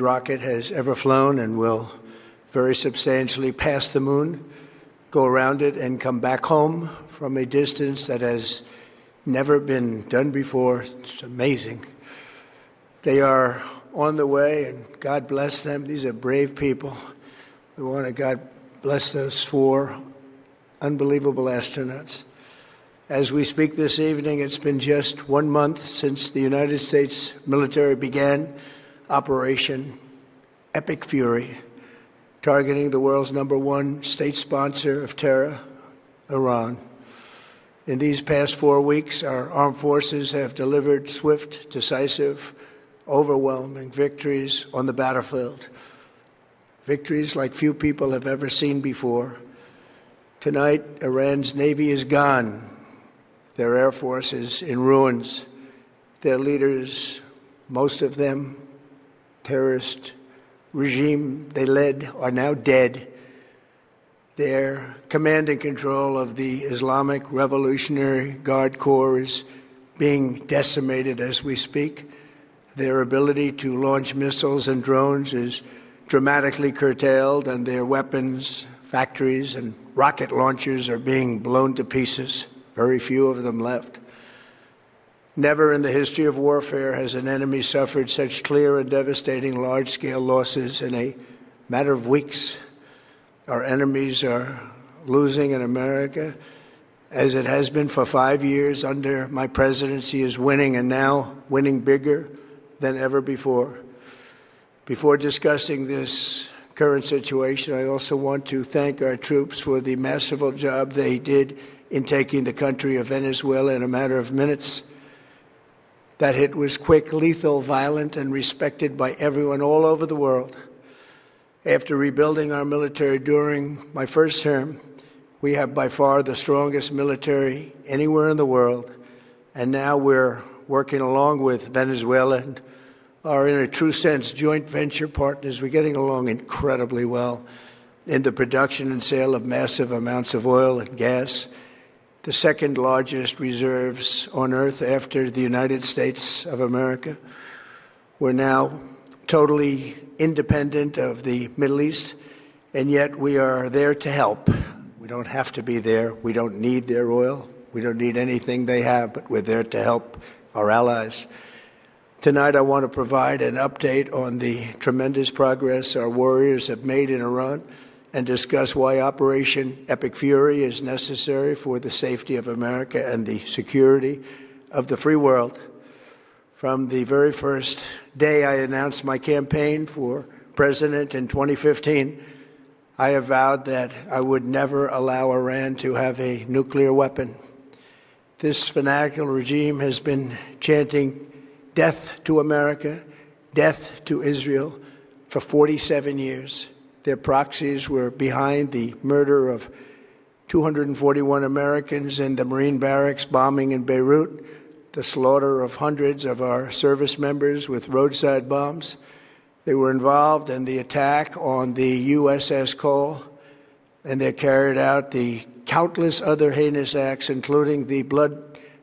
rocket has ever flown and will very substantially pass the moon, go around it, and come back home from a distance that has never been done before. It's amazing. They are on the way, and God bless them. These are brave people. We want to God bless those four unbelievable astronauts. As we speak this evening, it's been just 1 month since the United States military began Operation Epic Fury, targeting the world's #1 state sponsor of terror, Iran. In these past 4 weeks, our armed forces have delivered swift, decisive, overwhelming victories on the battlefield, victories like few people have ever seen before. Tonight, Iran's Navy is gone. Their Air Force is in ruins. Their leaders, most of them, terrorist regime they led, are now dead. Their command and control of the Islamic Revolutionary Guard Corps is being decimated as we speak. Their ability to launch missiles and drones is dramatically curtailed, and their weapons, factories, and rocket launchers are being blown to pieces. Very few of them left. Never in the history of warfare has an enemy suffered such clear and devastating large-scale losses in a matter of weeks. Our enemies are losing in America, as it has been for 5 years under my presidency, is winning, and now winning bigger than ever before. Before discussing this current situation, I also want to thank our troops for the masterful job they did in taking the country of Venezuela in a matter of minutes. That hit was quick, lethal, violent, and respected by everyone all over the world. After rebuilding our military during my first term, we have by far the strongest military anywhere in the world. And now we're working along with Venezuela and are, in a true sense, joint venture partners. We're getting along incredibly well in the production and sale of massive amounts of oil and gas, the second largest reserves on earth after the United States of America. We're now totally independent of the Middle East, and yet we are there to help. We don't have to be there. We don't need their oil. We don't need anything they have, but we're there to help our allies. Tonight, I want to provide an update on the tremendous progress our warriors have made in Iran and discuss why Operation Epic Fury is necessary for the safety of America and the security of the free world. From the very first day I announced my campaign for president in 2015, I have vowed that I would never allow Iran to have a nuclear weapon. This fanatical regime has been chanting death to America, death to Israel for 47 years. Their proxies were behind the murder of 241 Americans in the Marine barracks bombing in Beirut, the slaughter of hundreds of our service members with roadside bombs. They were involved in the attack on the USS Cole, and they carried out the countless other heinous acts, including the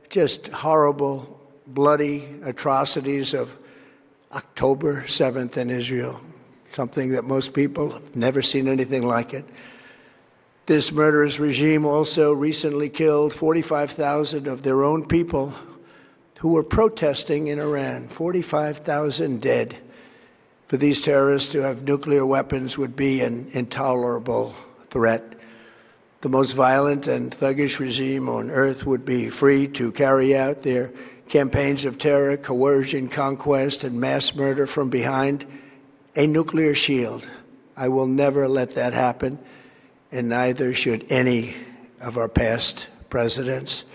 just horrible, bloody atrocities of October 7th in Israel, something that most people have never seen anything like it. This murderous regime also recently killed 45,000 of their own people who were protesting in Iran. 45,000 dead. For these terrorists to have nuclear weapons would be an intolerable threat. The most violent and thuggish regime on earth would be free to carry out their campaigns of terror, coercion, conquest, and mass murder from behind a nuclear shield. I will never let that happen, and neither should any of our past presidents.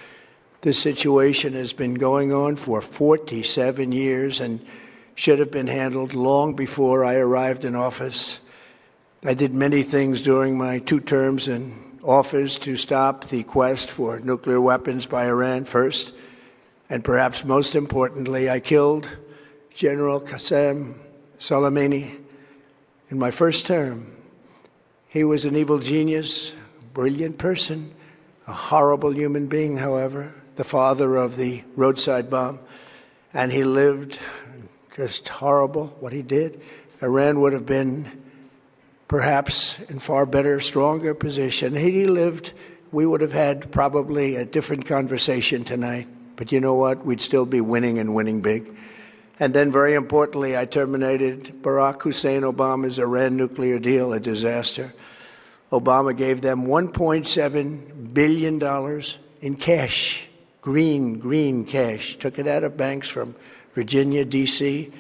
This situation has been going on for 47 years and should have been handled long before I arrived in office. I did many things during my 2 terms in office to stop the quest for nuclear weapons by Iran first, and perhaps most importantly, I killed General Qasem Soleimani in my first term. He was an evil genius, brilliant person, a horrible human being, however, the father of the roadside bomb, and he lived just horrible what he did. Iran would have been perhaps in far better, stronger position. Had he lived, we would have had probably a different conversation tonight. But you know what? We'd still be winning and winning big. And then, very importantly, I terminated Barack Hussein Obama's Iran nuclear deal, a disaster. Obama gave them $1.7 billion in cash, green cash, took it out of banks from Virginia, D.C.,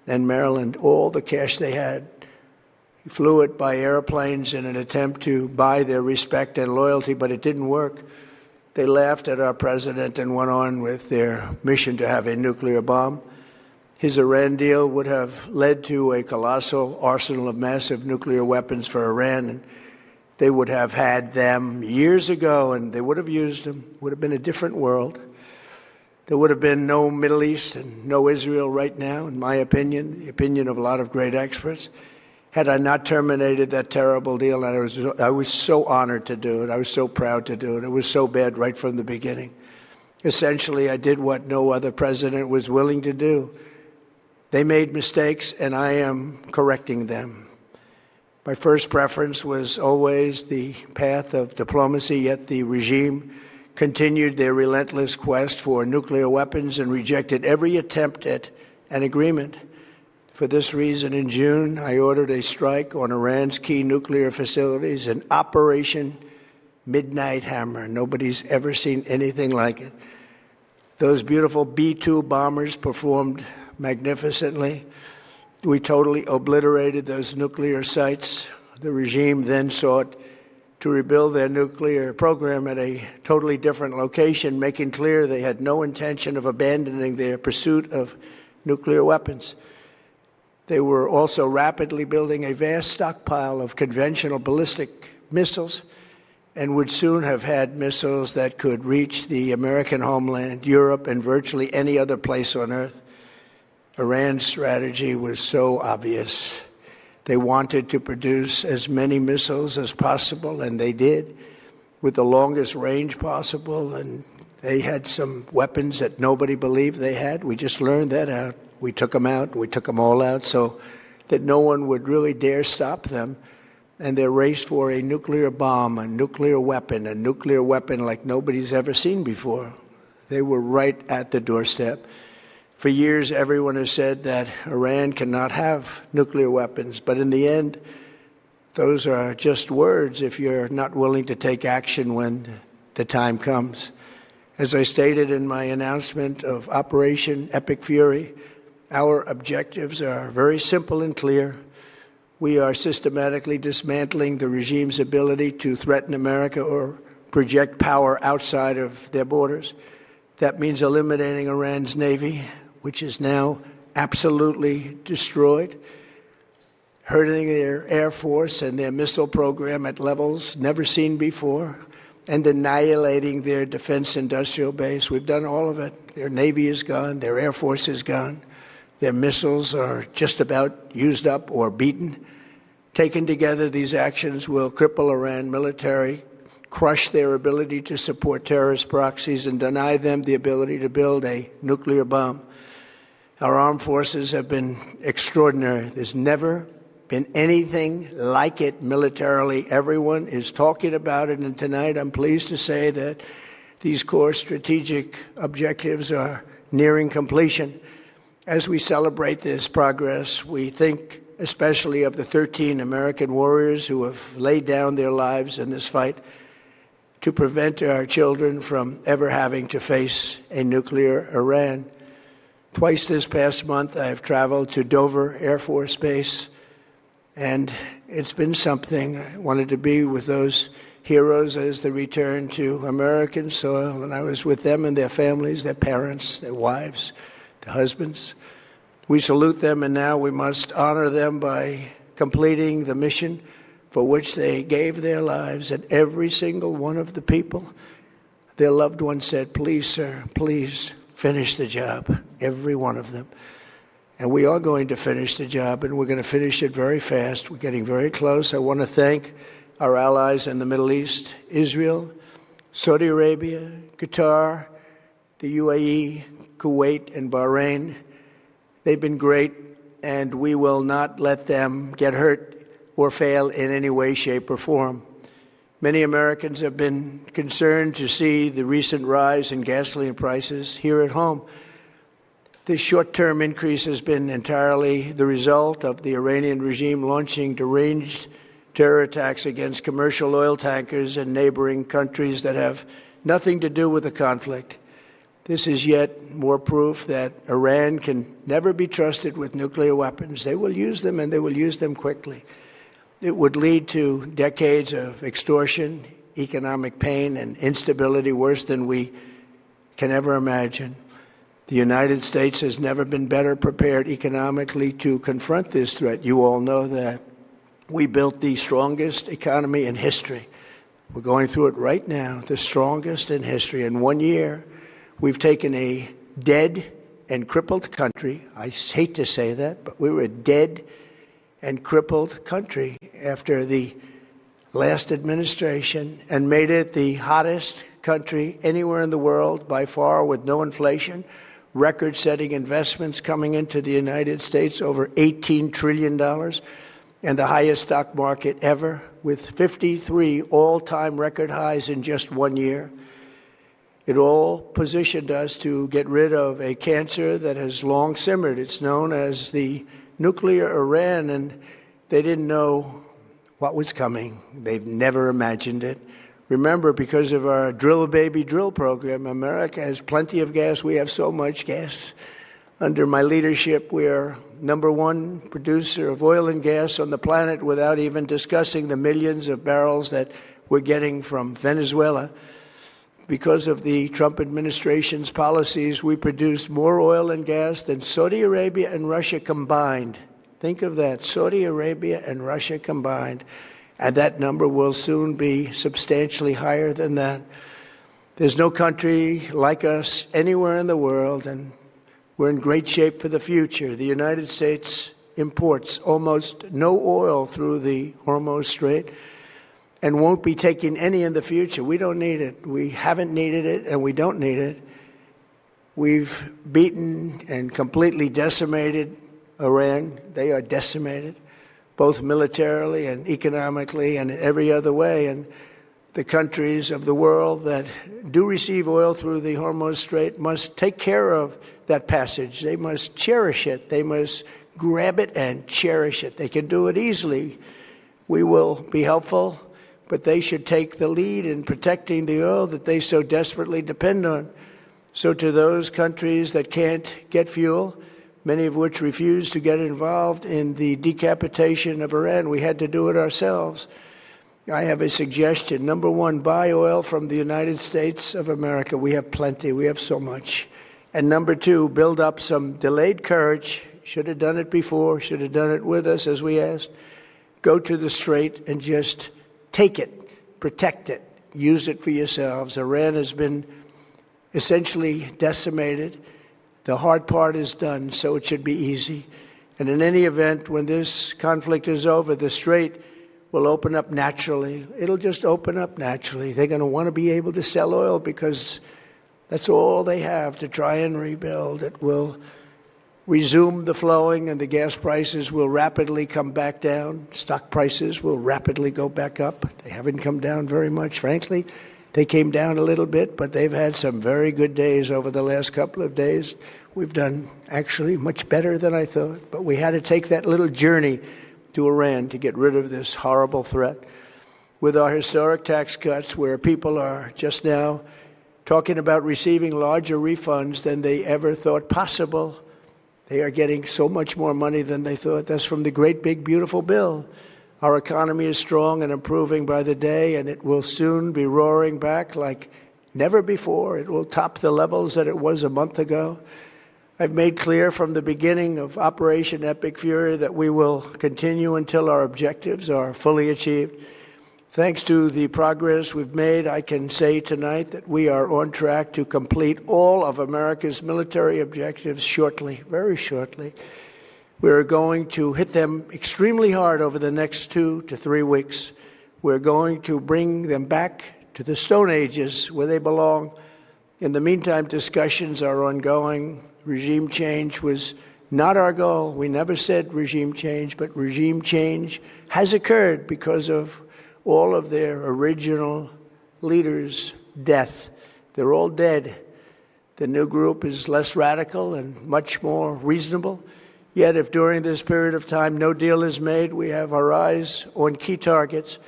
and Maryland, all the cash they had. He flew it by airplanes in an attempt to buy their respect and loyalty, but it didn't work. They laughed at our president and went on with their mission to have a nuclear bomb. His Iran deal would have led to a colossal arsenal of massive nuclear weapons for Iran, and they would have had them years ago, and they would have used them. It would have been a different world. There would have been no Middle East and no Israel right now, in my opinion, the opinion of a lot of great experts, had I not terminated that terrible deal. And I was so honored to do it. I was so proud to do it. It was so bad right from the beginning. Essentially, I did what no other president was willing to do. They made mistakes, and I am correcting them. My first preference was always the path of diplomacy, yet the regime continued their relentless quest for nuclear weapons and rejected every attempt at an agreement. For this reason, in June, I ordered a strike on Iran's key nuclear facilities, an Operation Midnight Hammer. Nobody's ever seen anything like it. Those beautiful B-2 bombers performed magnificently. We totally obliterated those nuclear sites. The regime then sought to rebuild their nuclear program at a totally different location, making clear they had no intention of abandoning their pursuit of nuclear weapons. They were also rapidly building a vast stockpile of conventional ballistic missiles and would soon have had missiles that could reach the American homeland, Europe, and virtually any other place on Earth. Iran's strategy was so obvious. They wanted to produce as many missiles as possible, and they did, with the longest range possible. And they had some weapons that nobody believed they had. We just learned that out. We took them out. We took them all out so that no one would really dare stop them. And their race for a nuclear bomb, a nuclear weapon like nobody's ever seen before. They were right at the doorstep. For years, everyone has said that Iran cannot have nuclear weapons, but in the end, those are just words if you're not willing to take action when the time comes. As I stated in my announcement of Operation Epic Fury, our objectives are very simple and clear. We are systematically dismantling the regime's ability to threaten America or project power outside of their borders. That means eliminating Iran's Navy, which is now absolutely destroyed, hurting their Air Force and their missile program at levels never seen before, and annihilating their defense industrial base. We've done all of it. Their Navy is gone. Their Air Force is gone. Their missiles are just about used up or beaten. Taken together, these actions will cripple Iran military, crush their ability to support terrorist proxies, and deny them the ability to build a nuclear bomb. Our armed forces have been extraordinary. There's never been anything like it militarily. Everyone is talking about it, and tonight I'm pleased to say that these core strategic objectives are nearing completion. As we celebrate this progress, we think especially of the 13 American warriors who have laid down their lives in this fight to prevent our children from ever having to face a nuclear Iran. Twice this past month, I've traveled to Dover Air Force Base, and it's been something. I wanted to be with those heroes as they return to American soil, and I was with them and their families, their parents, their wives, their husbands. We salute them, and now we must honor them by completing the mission for which they gave their lives. And every single one of the people, their loved ones said, "Please, sir, please finish the job." Every one of them. And we are going to finish the job, and we're going to finish it very fast. We're getting very close. I want to thank our allies in the Middle East, Israel, Saudi Arabia, Qatar, the UAE, Kuwait, and Bahrain. They've been great, and we will not let them get hurt or fail in any way, shape, or form. Many Americans have been concerned to see the recent rise in gasoline prices here at home. This short-term increase has been entirely the result of the Iranian regime launching deranged terror attacks against commercial oil tankers in neighboring countries that have nothing to do with the conflict. This is yet more proof that Iran can never be trusted with nuclear weapons. They will use them, and they will use them quickly. It would lead to decades of extortion, economic pain, and instability worse than we can ever imagine. The United States has never been better prepared economically to confront this threat. You all know that. We built the strongest economy in history. We're going through it right now, the strongest in history. In 1 year, we've taken a dead and crippled country. I hate to say that, but we were a dead and crippled country after the last administration and made it the hottest country anywhere in the world by far, with no inflation, record-setting investments coming into the United States, over $18 trillion, and the highest stock market ever, with 53 all-time record highs in just 1 year. It all positioned us to get rid of a cancer that has long simmered. It's known as the nuclear Iran, and they didn't know what was coming. They've never imagined it. Remember, because of our Drill Baby Drill program, America has plenty of gas. We have so much gas. Under my leadership, we are #1 producer of oil and gas on the planet, without even discussing the millions of barrels that we're getting from Venezuela. Because of the Trump administration's policies, we produce more oil and gas than Saudi Arabia and Russia combined. Think of that, Saudi Arabia and Russia combined. And that number will soon be substantially higher than that. There's no country like us anywhere in the world, and we're in great shape for the future. The United States imports almost no oil through the Hormuz Strait and won't be taking any in the future. We don't need it. We haven't needed it, and we don't need it. We've beaten and completely decimated Iran. They are decimated, both militarily and economically and every other way. And the countries of the world that do receive oil through the Hormuz Strait must take care of that passage. They must cherish it. They must grab it and cherish it. They can do it easily. We will be helpful, but they should take the lead in protecting the oil that they so desperately depend on. So to those countries that can't get fuel, many of which refuse to get involved in the decapitation of Iran, we had to do it ourselves. I have a suggestion. #1, buy oil from the United States of America. We have plenty. We have so much. And #2, build up some delayed courage. Should have done it before. Should have done it with us, as we asked. Go to the Strait and just take it, protect it, use it for yourselves. Iran has been essentially decimated. The hard part is done, so it should be easy. And in any event, when this conflict is over, the Strait will open up naturally. It'll just open up naturally. They're going to want to be able to sell oil because that's all they have to try and rebuild. It will resume the flowing, and the gas prices will rapidly come back down. Stock prices will rapidly go back up. They haven't come down very much, frankly. They came down a little bit, but they've had some very good days over the last couple of days. We've done actually much better than I thought, but we had to take that little journey to Iran to get rid of this horrible threat. With our historic tax cuts, where people are just now talking about receiving larger refunds than they ever thought possible, they are getting so much more money than they thought. That's from the great, big, beautiful bill. Our economy is strong and improving by the day, and it will soon be roaring back like never before. It will top the levels that it was a month ago. I've made clear from the beginning of Operation Epic Fury that we will continue until our objectives are fully achieved. Thanks to the progress we've made, I can say tonight that we are on track to complete all of America's military objectives shortly, very shortly. We're going to hit them extremely hard over the next 2 to 3 weeks. We're going to bring them back to the Stone Ages where they belong. In the meantime, discussions are ongoing. Regime change was Not our goal. We never said regime change, but regime change has occurred because of all of their original leaders' death. They're all dead. The new group is less radical and much more reasonable. Yet if during this period of time no deal is made, we have our eyes on key targets.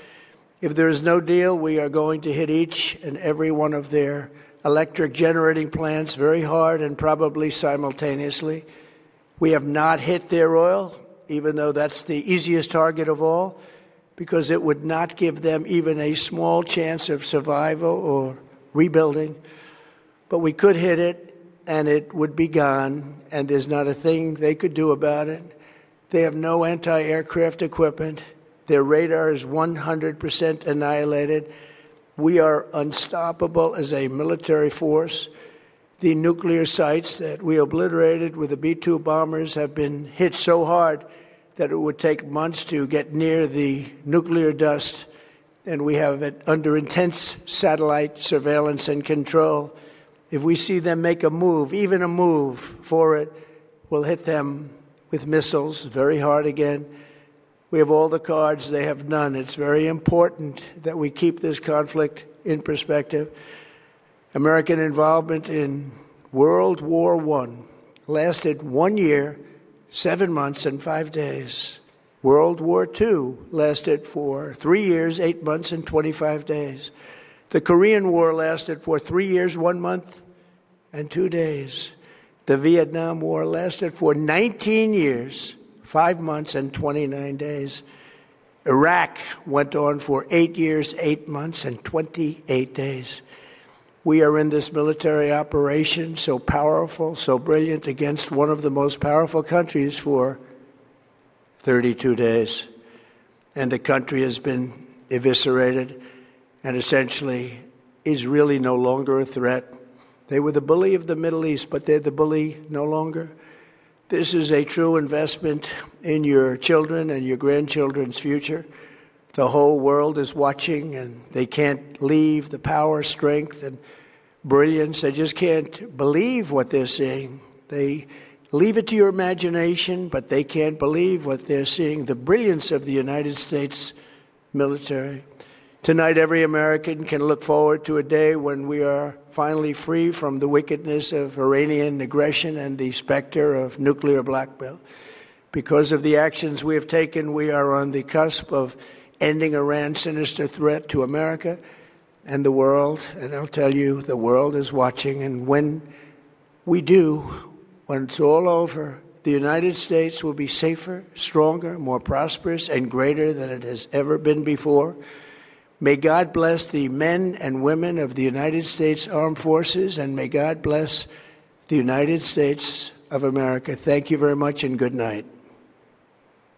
If there is no deal, we are going to hit each and every one of their electric generating plants very hard and probably simultaneously. We have not hit their oil, even though that's the easiest target of all, because it would not give them even a small chance of survival or rebuilding. But we could hit it, and it would be gone, and there's not a thing they could do about it. They have no anti-aircraft equipment. Their radar is 100% annihilated. We are unstoppable as a military force. The nuclear sites that we obliterated with the B-2 bombers have been hit so hard that it would take months to get near the nuclear dust, and we have it under intense satellite surveillance and control. If we see them make a move, even a move for it, we'll hit them with missiles very hard again. We have all the cards, they have none. It's very important that we keep this conflict in perspective. American involvement in World War I lasted 1 year, 7 months, and 5 days. World War II lasted for 3 years, 8 months, and 25 days. The Korean War lasted for 3 years, 1 month, and 2 days. The Vietnam War lasted for 19 years, 5 months, and 29 days. Iraq went on for 8 years, 8 months, and 28 days. We are in this military operation, so powerful, so brilliant, against one of the most powerful countries for 32 days. And the country has been eviscerated and essentially is really no longer a threat. They were the bully of the Middle East, but they're the bully no longer. This is a true investment in your children and your grandchildren's future. The whole world is watching, and they can't leave the power, strength, and brilliance. They just can't believe what they're seeing. They leave it to your imagination, but they can't believe what they're seeing, the brilliance of the United States military. Tonight, every American can look forward to a day when we are finally free from the wickedness of Iranian aggression and the specter of nuclear blackmail. Because of the actions we have taken, we are on the cusp of ending Iran's sinister threat to America and the world. And I'll tell you, the world is watching. And when we do, when it's all over, the United States will be safer, stronger, more prosperous, and greater than it has ever been before. May God bless the men and women of the United States Armed Forces, and may God bless the United States of America. Thank you very much, and good night.